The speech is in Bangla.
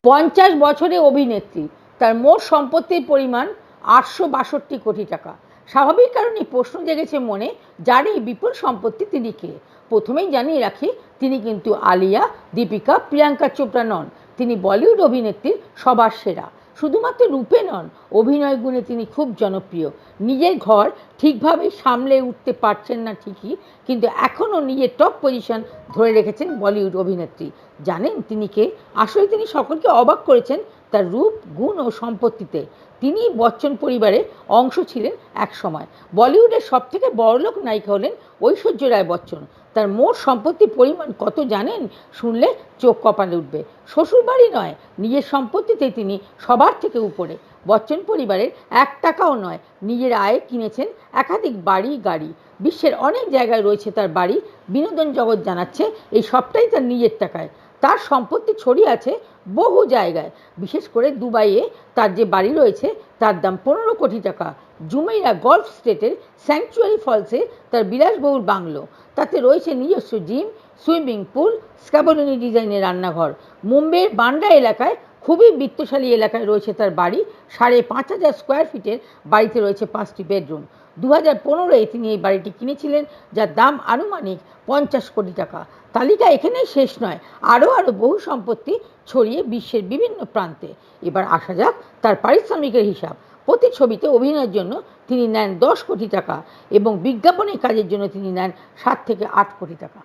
50 বছরে অভিনেত্রী, তার মোট সম্পত্তির পরিমাণ 862 কোটি টাকা। স্বাভাবিক কারণেই প্রশ্ন জেগেছে মনে, যার এই বিপুল সম্পত্তি তিনি কে? প্রথমেই জানিয়ে রাখি, তিনি কিন্তু আলিয়া, দীপিকা, প্রিয়াঙ্কা চোপড়া নন। তিনি বলিউড অভিনেত্রীর সবার সেরা। শুধুমাত্র রূপে নন, অভিনয় গুণে তিনি খুব জনপ্রিয়। নিজের ঘর ঠিকভাবে সামলে উঠতে পারছেন না ঠিকই, কিন্তু এখনও নিজের টপ পজিশন ধরে রেখেছেন বলিউড অভিনেত্রী। জানেন তিনি কে? আসলে তিনি সকলকে অবাক করেছেন তার রূপ, গুণ ও সম্পত্তিতে। তিনি বচ্চন পরিবারের অংশ ছিলেন এক সময়। বলিউডের সবথেকে বড়লোক নায়িকা হলেন ঐশ্বর্য রায় বচ্চন। তার মোট সম্পত্তির পরিমাণ কত জানেন? শুনলে চোখ কপালে উঠবে। শ্বশুরবাড়ি নয়, নিজের সম্পত্তিতে তিনি সবার থেকে উপরে। বচ্চন পরিবারের 1 টাকাও নয়, নিজের আয়ে কিনেছেন একাধিক বাড়ি, গাড়ি। বিশ্বের অনেক জায়গায় রয়েছে তার বাড়ি। বিনোদন জগৎ জানাচ্ছে এই সবটাই তার নিজের টাকায়। তার সম্পত্তি ছড়িয়ে আছে বহু জায়গায়, বিশেষ করে দুবাইয়ে তার যে বাড়ি রয়েছে তার দাম 15 কোটি টাকা। জুমেইরা গলফ স্টেটের স্যাংচুয়ারি ফলসে তার বিলাসবহুল বাংলো, তাতে রয়েছে নিজস্ব জিম, সুইমিং পুল, স্ক্যাভোলিনি ডিজাইনের রান্নাঘর। মুম্বাইয়ের বান্ড্রা এলাকায় খুবই বিত্তশালী এলাকায় রয়েছে তার বাড়ি। 5,500 স্কোয়ার ফিটের বাড়িতে রয়েছে 5টি বেডরুম। 2015-এ তিনি এই বাড়িটি কিনেছিলেন, যার দাম আনুমানিক 50 কোটি টাকা। তালিকা এখানেই শেষ নয়, আরও বহু সম্পত্তি ছড়িয়ে বিশ্বের বিভিন্ন প্রান্তে। এবার আসা যাক তার পারিশ্রমিকের হিসাব। প্রতি ছবিতে অভিনয়ের জন্য তিনি নেন 10 কোটি টাকা এবং বিজ্ঞাপনের কাজের জন্য তিনি নেন 7 থেকে 8 কোটি টাকা।